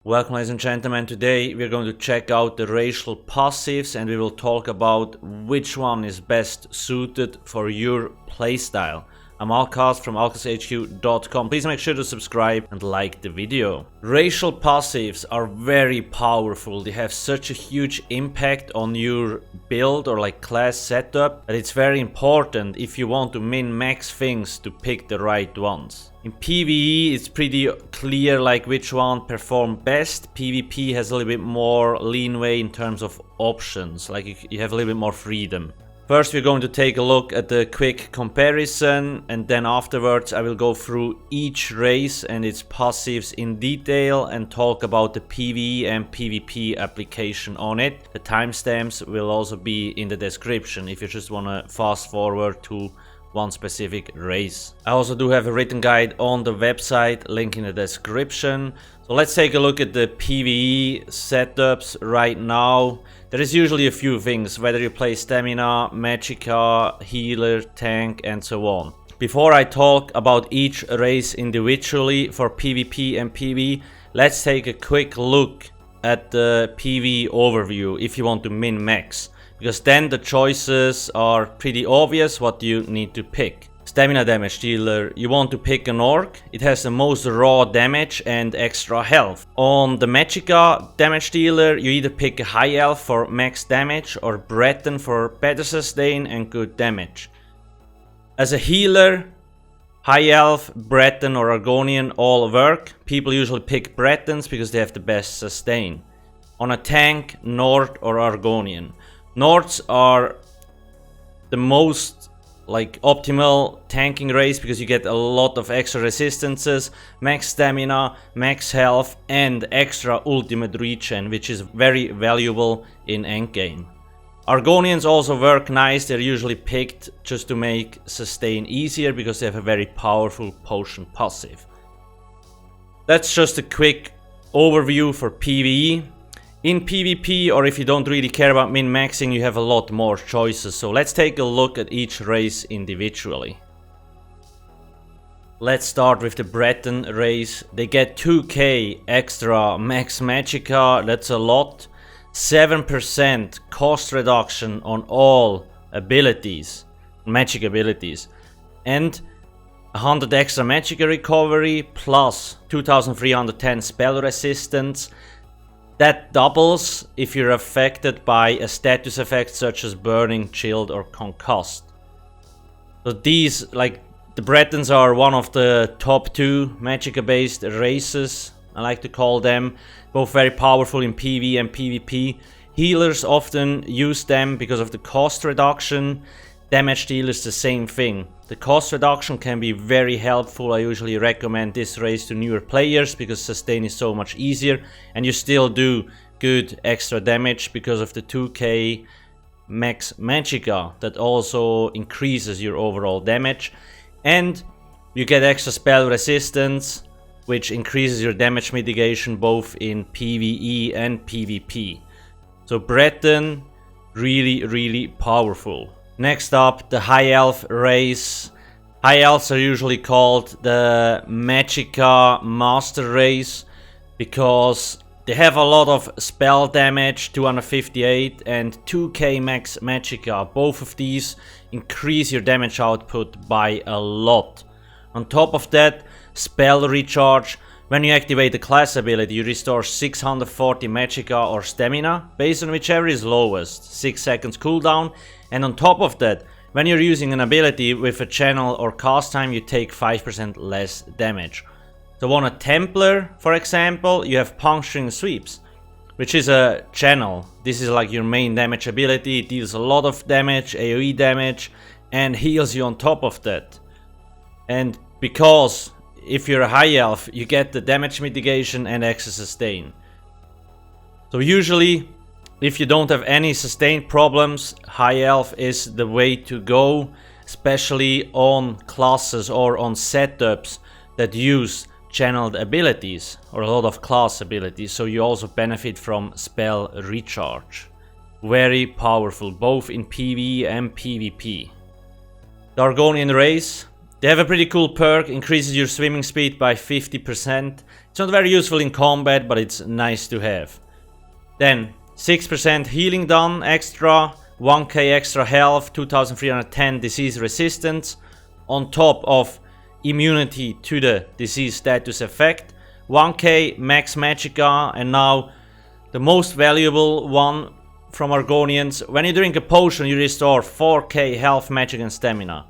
Welcome, ladies and gentlemen. Today we're going to check out the racial passives and we will talk about which one is best suited for your playstyle. I'm Alcast from alcasthq.com. Please make sure to subscribe and like the video. Racial passives are very powerful. They have such a huge impact on your build or class setup that it's very important if you want to min-max things to pick the right ones. In PvE it's pretty clear which one perform best. PvP has a little bit more leeway in terms of options, you have a little bit more freedom. First we're going to take a look at the quick comparison, and then afterwards I will go through each race and its passives in detail and talk about the PvE and PvP application on it. The timestamps will also be in the description if you just want to fast forward to one specific race. I also do have a written guide on the website, link in the description. So let's take a look at the PvE setups right now. There is usually a few things, whether you play stamina, magicka, healer, tank and so on. Before I talk about each race individually for PvP and PvE, let's take a quick look at the PvE overview if you want to min-max. Because then the choices are pretty obvious what you need to pick. Stamina damage dealer, you want to pick an orc. It has the most raw damage and extra health. On the magicka damage dealer, you either pick a high elf for max damage or Breton for better sustain and good damage. As a healer, high elf, Breton or Argonian all work. People usually pick Bretons because they have the best sustain. On a tank, Nord or Argonian. Nords are the most optimal tanking race because you get a lot of extra resistances, max stamina, max health and extra ultimate regen, which is very valuable in endgame. Argonians also work nice. They're usually picked just to make sustain easier because they have a very powerful potion passive. That's just a quick overview for PvE. In PvP, or if you don't really care about min-maxing, you have a lot more choices. So let's take a look at each race individually. Let's start with the Breton race. They get 2k extra max magicka, that's a lot. 7% cost reduction on all abilities, magic abilities. And 100 extra magicka recovery plus 2310 spell resistance. That doubles if you're affected by a status effect such as burning, chilled or concussed. So these, the Bretons are one of the top 2 magicka based races, I like to call them. Both very powerful in PvE and PvP. Healers often use them because of the cost reduction. Damage dealers the same thing. The cost reduction can be very helpful. I usually recommend this race to newer players because sustain is so much easier and you still do good extra damage because of the 2k max magicka that also increases your overall damage, and you get extra spell resistance which increases your damage mitigation both in PvE and PvP. So Breton, really powerful. Next up, the High Elf race. High Elves are usually called the Magicka Master race because they have a lot of spell damage, 258 and 2k max Magicka. Both of these increase your damage output by a lot. On top of that, spell recharge. When you activate the class ability, you restore 640 magicka or stamina, based on whichever is lowest, 6 seconds cooldown. And on top of that, when you're using an ability with a channel or cast time, you take 5% less damage. So on a Templar, for example, you have Puncturing Sweeps, which is a channel. This is your main damage ability. It deals a lot of damage, AoE damage, and heals you on top of that. And because if you're a high elf, you get the damage mitigation and extra sustain. So usually, if you don't have any sustain problems, high elf is the way to go, especially on classes or on setups that use channeled abilities or a lot of class abilities, so you also benefit from spell recharge. Very powerful both in PvE and PvP. The Argonian race, They have a pretty cool perk, increases your swimming speed by 50%. It's not very useful in combat, but it's nice to have. Then 6% healing done extra, 1k extra health, 2310 disease resistance, on top of immunity to the disease status effect, 1k max magicka, and now the most valuable one from Argonians. When you drink a potion, you restore 4k health, magic, and stamina.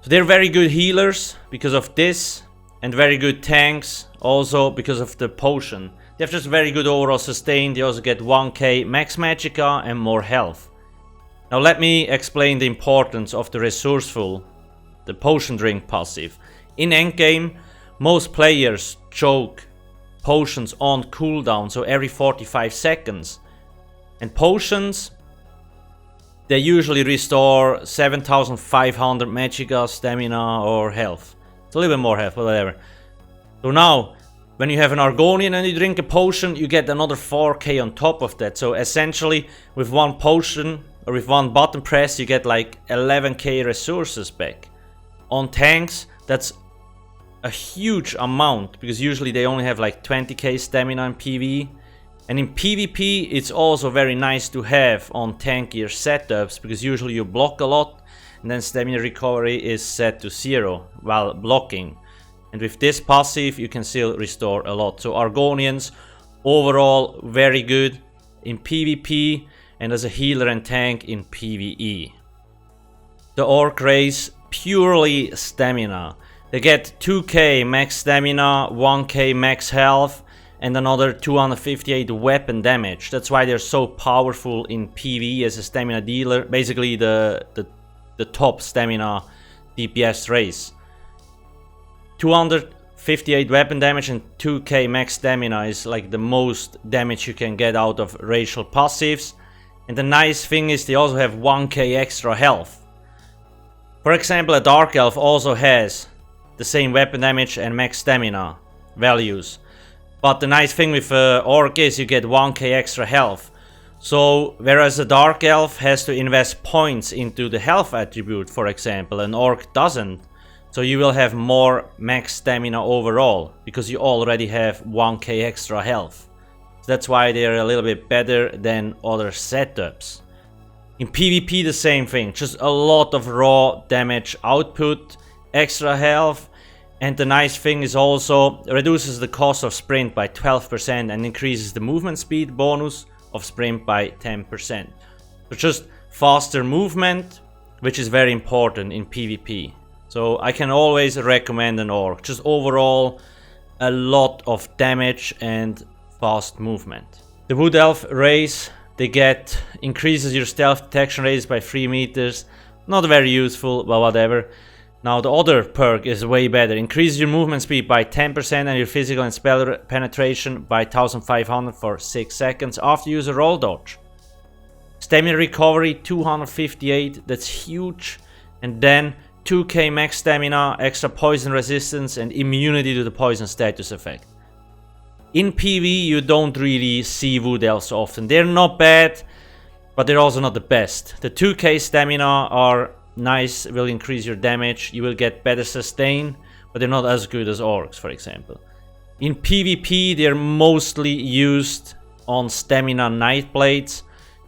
So they're very good healers because of this, and very good tanks also because of the potion. They have just very good overall sustain. They also get 1k max magicka and more health. Now let me explain the importance of the resourceful, the potion drink passive. In endgame, most players choke potions on cooldown, so every 45 seconds. And potions, they usually restore 7500 magicka, stamina or health. It's a little bit more health, but whatever. So now, when you have an Argonian and you drink a potion, you get another 4k on top of that. So essentially, with one potion or with one button press, you get like 11k resources back. On tanks, that's a huge amount, because usually they only have like 20k stamina in PvE. And in PvP, it's also very nice to have on tankier setups, because usually you block a lot and then stamina recovery is set to 0 while blocking. And with this passive, you can still restore a lot. So Argonians, overall very good in PvP and as a healer and tank in PvE. The Orc race, purely stamina. They get 2k max stamina, 1k max health, and another 258 weapon damage. That's why they're so powerful in PvE as a stamina dealer. Basically the top stamina DPS race. 258 weapon damage and 2k max stamina is like the most damage you can get out of racial passives. And the nice thing is they also have 1k extra health. For example, a Dark Elf also has the same weapon damage and max stamina values. But the nice thing with Orc is you get 1k extra health. So whereas a Dark Elf has to invest points into the health attribute, for example, an Orc doesn't. So you will have more max stamina overall, because you already have 1k extra health. So that's why they're a little bit better than other setups. In PvP the same thing, just a lot of raw damage output, extra health. And the nice thing is also reduces the cost of sprint by 12% and increases the movement speed bonus of sprint by 10%. So just faster movement, which is very important in PvP. So I can always recommend an Orc. Just overall a lot of damage and fast movement. The Wood Elf race, they get increases your stealth detection radius by 3 meters. Not very useful, but whatever. Now the other perk is way better. Increases your movement speed by 10% and your physical and spell penetration by 1500 for 6 seconds after you use a roll dodge. Stamina recovery 258, that's huge. And then 2k max stamina, extra poison resistance and immunity to the poison status effect. In PvE you don't really see Wood Elves often. They're not bad, but they're also not the best. The 2k stamina are nice, will increase your damage, you will get better sustain, but they're not as good as Orcs, for example. In PvP they're mostly used on stamina Nightblades,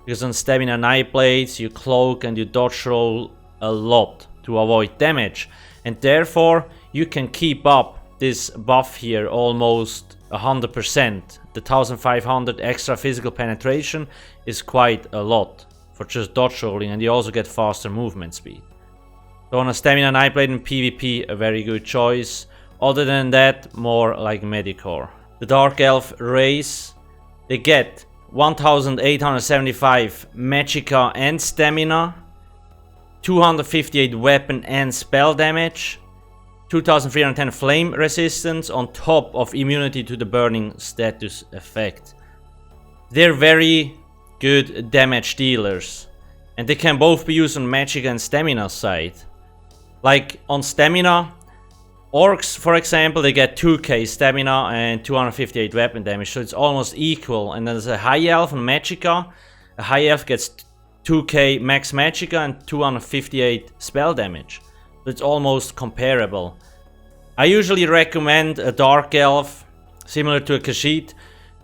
because on stamina Nightblades you cloak and you dodge roll a lot to avoid damage, and therefore you can keep up this buff here almost 100%. The 1500 extra physical penetration is quite a lot for just dodge rolling, and you also get faster movement speed. So on a stamina Nightblade in PvP, a very good choice. Other than that, more like Medicore. The Dark Elf race, they get 1875 magicka and stamina, 258 weapon and spell damage, 2310 flame resistance on top of immunity to the burning status effect. They're very good damage dealers, and they can both be used on magic and stamina side. Like on stamina, Orcs for example, they get 2k stamina and 258 weapon damage, so it's almost equal. And then there's a High Elf on magicka. A High Elf gets 2k max magicka and 258 spell damage. It's almost comparable. I usually recommend a Dark Elf, similar to a Khajiit,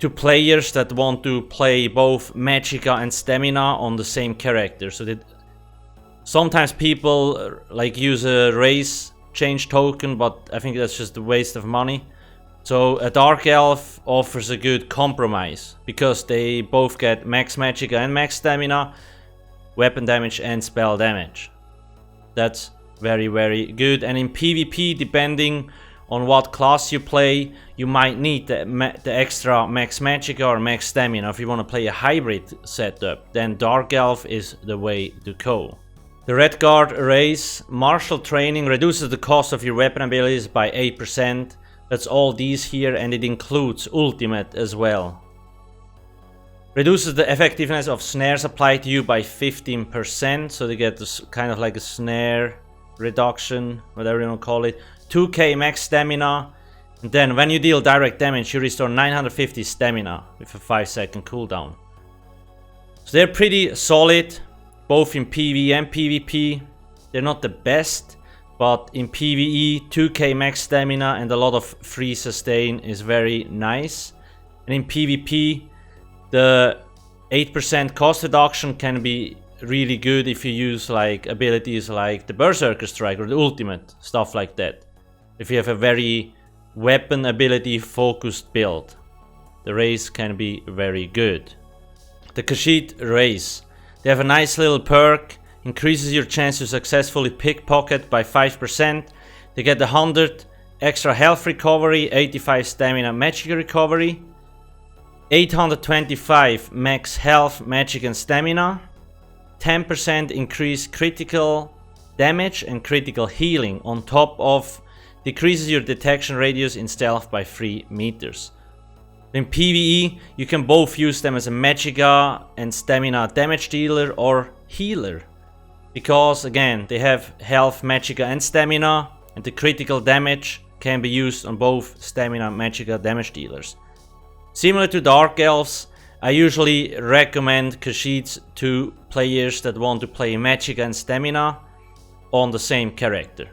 to players that want to play both Magicka and Stamina on the same character. So that sometimes people like use a race change token, but I think that's just a waste of money. So a Dark Elf offers a good compromise, because they both get max Magicka and max Stamina, weapon damage and spell damage. That's very, very good. And in PvP, depending on what class you play, you might need the extra max Magicka or max Stamina. If you want to play a hybrid setup, then Dark Elf is the way to go. The Redguard race, martial training reduces the cost of your weapon abilities by 8%. That's all these here, and it includes ultimate as well. Reduces the effectiveness of snares applied to you by 15%, so they get this kind of like a snare reduction, whatever you want to call it. 2k max stamina, and then when you deal direct damage, you restore 950 stamina with a 5-second cooldown. So they're pretty solid, both in PvE and PvP. They're not the best, but in PvE, 2k max stamina and a lot of free sustain is very nice. And in PvP, the 8% cost reduction can be really good if you use like abilities like the Berserker Strike or the ultimate, stuff like that. If you have a very weapon ability focused build, the race can be very good. The Khajiit race, they have a nice little perk, increases your chance to successfully pickpocket by 5%. They get 100 extra health recovery, 85 stamina magic recovery, 825 max health, magic and stamina, 10% increased critical damage and critical healing, on top of decreases your detection radius in stealth by 3 meters. In PvE, you can both use them as a Magicka and Stamina damage dealer or healer, because again, they have health, Magicka and Stamina, and the critical damage can be used on both Stamina and Magicka damage dealers. Similar to Dark Elves, I usually recommend Khajiits to players that want to play Magicka and Stamina on the same character.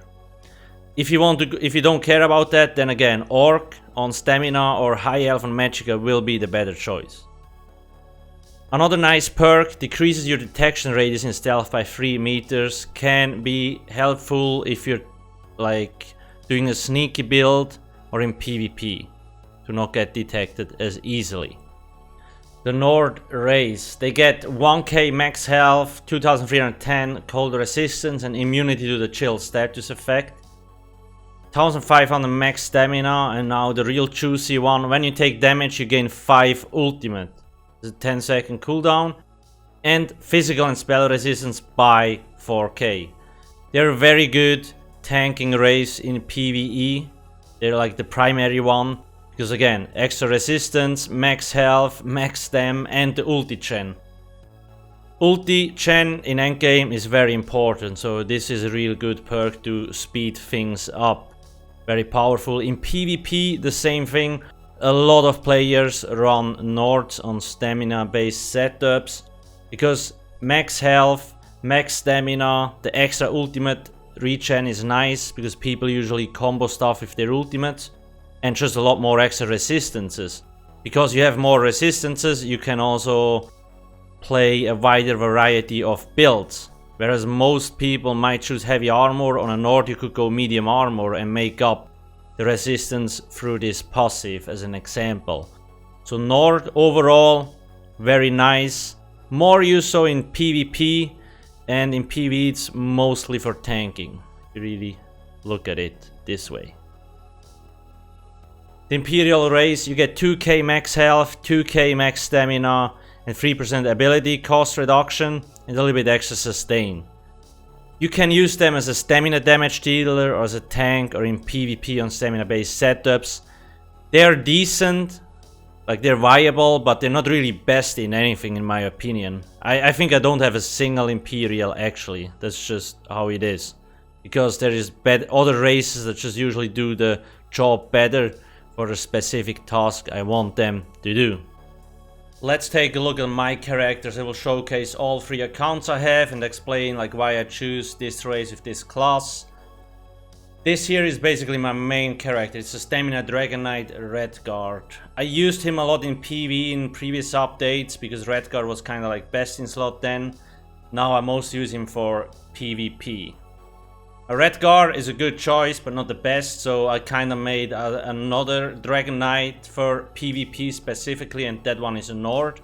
If you don't care about that, then again, Orc on Stamina or High Elf on Magicka will be the better choice. Another nice perk, decreases your detection radius in stealth by 3 meters, can be helpful if you're like doing a sneaky build or in PvP to not get detected as easily. The Nord race, they get 1k max health, 2310 cold resistance and immunity to the chill status effect, 1500 max stamina, and now the real juicy one, when you take damage you gain 5 ultimate. It's a 10-second cooldown, and physical and spell resistance by 4k. They're a very good tanking race in PvE. They're like the primary one, because again, extra resistance, max health, max stam, and the ulti gen. Ulti gen in endgame is very important, so this is a real good perk to speed things up. Very powerful. In PvP, the same thing. A lot of players run Nords on stamina based setups, because max health, max stamina, the extra ultimate regen is nice, because people usually combo stuff with their ultimates, and just a lot more extra resistances. Because you have more resistances, you can also play a wider variety of builds. Whereas most people might choose heavy armor, on a Nord you could go medium armor and make up the resistance through this passive, as an example. So Nord overall, very nice. More use so in PvP, and in PvE it's mostly for tanking. You really look at it this way. The Imperial race, you get 2k max health, 2k max stamina, and 3% ability cost reduction, and a little bit extra sustain. You can use them as a stamina damage dealer or as a tank, or in PvP on stamina based setups. They're decent, like they're viable, but they're not really best in anything in my opinion. I think I don't have a single Imperial actually, that's just how it is. Because there is other races that just usually do the job better for a specific task I want them to do. Let's take a look at my characters. I will showcase all 3 accounts I have and explain like why I choose this race with this class. This here is basically my main character. It's a Stamina Dragon Knight Redguard. I used him a lot in PvE in previous updates because Redguard was kind of like best in slot then. Now I mostly use him for PvP. A Redguard is a good choice but not the best, so I kind of made another Dragon Knight for PvP specifically, and that one is a Nord.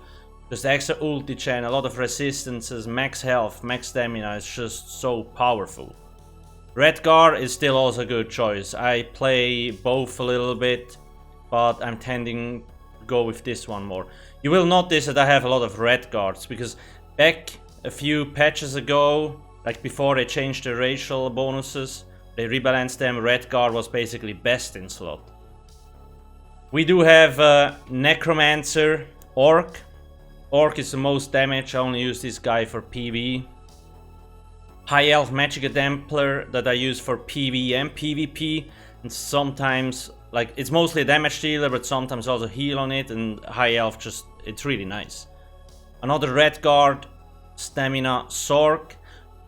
Just extra ulti chain, a lot of resistances, max health, max stamina, it's just so powerful. Redguard is still also a good choice. I play both a little bit, but I'm tending to go with this one more. You will notice that I have a lot of Redguards, because back a few patches ago, like before they changed the racial bonuses, they rebalanced them, Redguard was basically best in slot. We do have Necromancer, Orc. Orc is the most damage, I only use this guy for PvE. High Elf Magicka Templar that I use for PvE and PvP, and sometimes, like, it's mostly a damage dealer, but sometimes also heal on it, and High Elf just, it's really nice. Another Redguard, Stamina Sork.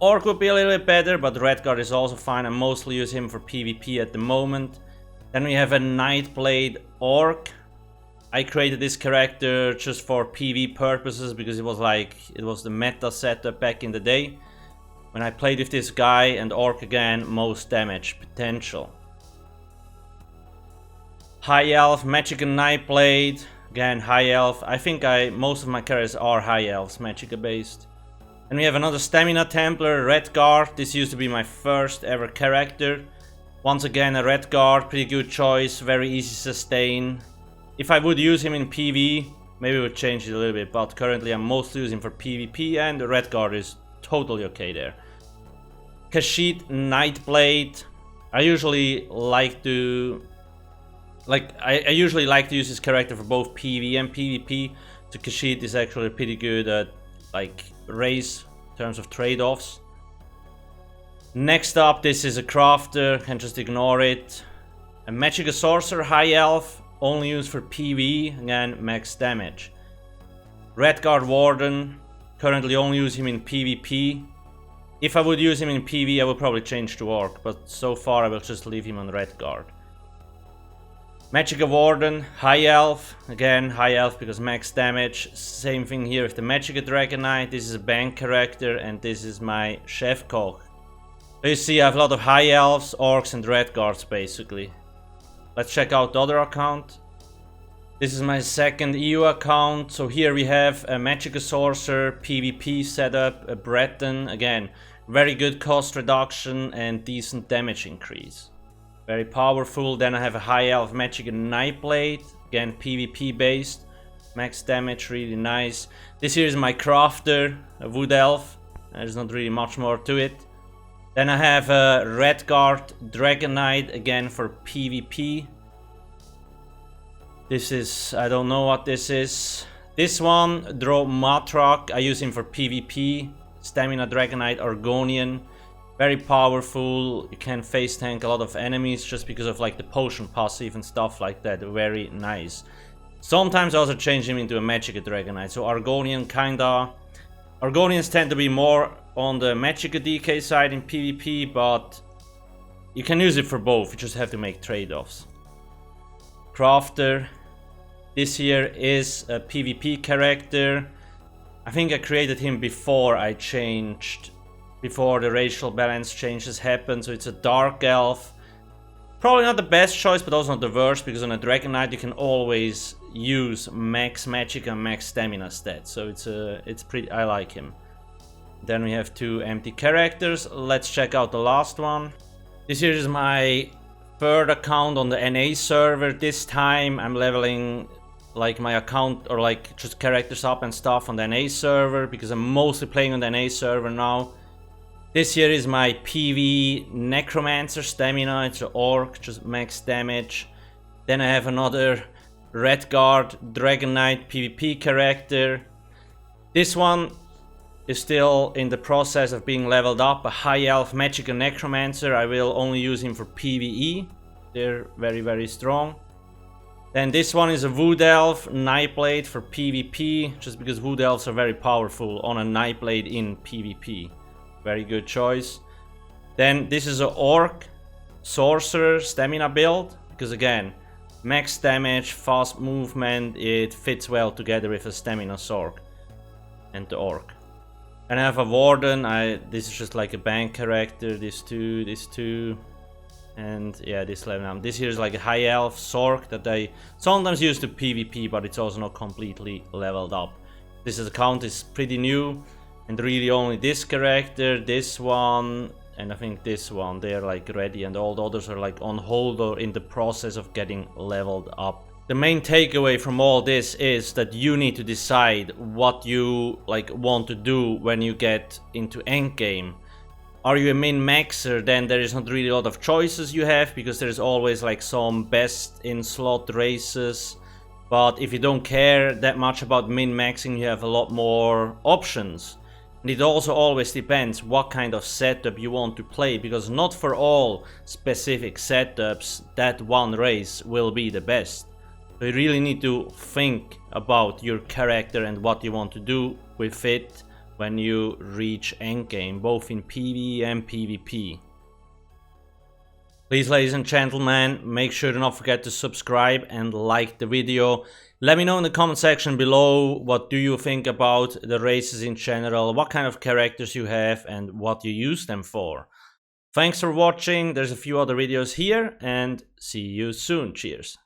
Orc would be a little bit better, but Redguard is also fine. I mostly use him for PvP at the moment. Then we have a Nightblade Orc. I created this character just for PvE purposes because it was the meta setup back in the day. When I played with this guy, and Orc again, most damage potential. High Elf, Magicka Nightblade, again High Elf. I think most of my characters are High Elves, Magicka based. And we have another Stamina Templar, Redguard. This used to be my first ever character. Once again a Redguard, pretty good choice, very easy sustain. If I would use him in PvE, maybe I would change it a little bit, but currently I'm mostly using for PvP, and the Redguard is totally okay there. Khajiit Nightblade. I usually like to use this character for both PvE and PvP. So Khajiit is actually pretty good at race in terms of trade-offs. Next up, this is a crafter, can just ignore it. A Magicka Sorcerer High Elf, only used for PvE, again max damage. Redguard Warden, currently only use him in PvP. If I would use him in PvE, I would probably change to Orc, but so far I will just leave him on Redguard. Magicka Warden, High Elf, again High Elf because max damage. Same thing here with the Magicka Dragon Knight. This is a bank character, and this is my Chef Koch. So you see I have a lot of High Elves, Orcs and Redguards basically. Let's check out the other account. This is my second EU account. So here we have a Magicka Sorcerer, PvP setup, a Breton. Again, very good cost reduction and decent damage increase. Very powerful. Then I have a High Elf Magicka Nightblade. Again, PvP based. Max damage, really nice. This here is my Crafter, a Wood Elf. There's not really much more to it. Then I have a Redguard Dragon Knight, again for PvP. This is, I don't know what this is. This one, Draw Matrock, I use him for PvP. Stamina Dragon Knight Argonian. Very powerful, you can face tank a lot of enemies just because of the potion passive and stuff like that. Very nice. Sometimes I also change him into a Magicka Dragon Knight. So Argonian kinda... Argonians tend to be more on the Magicka DK side in PvP, but you can use it for both, you just have to make trade-offs. Crafter. This here is a PvP character. I think I created him before the racial balance changes happened, so it's a Dark Elf. Probably not the best choice, but also not the worst, because on a Dragon Knight you can always use max magic and max stamina stats, so it's pretty, I like him. Then we have two empty characters. Let's check out the last one. This here is my third account on the NA server. This time I'm leveling my account, or just characters up and stuff on the NA server, because I'm mostly playing on the NA server now. This here is my PvE Necromancer Stamina. It's an Orc, just max damage. Then I have another Redguard Dragon Knight PvP character. This one is still in the process of being leveled up. A High Elf Magicka Necromancer. I will only use him for PvE. They're very, very strong. Then this one is a Wood Elf Nightblade for PvP, just because Wood Elves are very powerful on a Nightblade in PvP. Very good choice. Then this is an Orc. sorcerer stamina build, because again, max damage, fast movement, it fits well together with a stamina sorc and the orc. And I have a warden. This is just like a bank character. This two, and yeah, this level now. This here is like a high elf sorc that I sometimes use to PvP, but it's also not completely leveled up. This account is pretty new, and really only this character, this one, and I think this one, they're like ready, and all the others are like on hold or in the process of getting leveled up. The main takeaway from all this is that you need to decide what you like want to do when you get into endgame. Are you a min-maxer? Then there is not really a lot of choices you have, because there's always like some best in slot races. But if you don't care that much about min-maxing, you have a lot more options. And it also always depends what kind of setup you want to play, because not for all specific setups that one race will be the best. So you really need to think about your character and what you want to do with it when you reach endgame, both in PvE and PvP. Please, ladies and gentlemen, make sure to not forget to subscribe and like the video. Let me know in the comment section below, what do you think about the races in general, what kind of characters you have and what you use them for. Thanks for watching. There's a few other videos here, and see you soon. Cheers.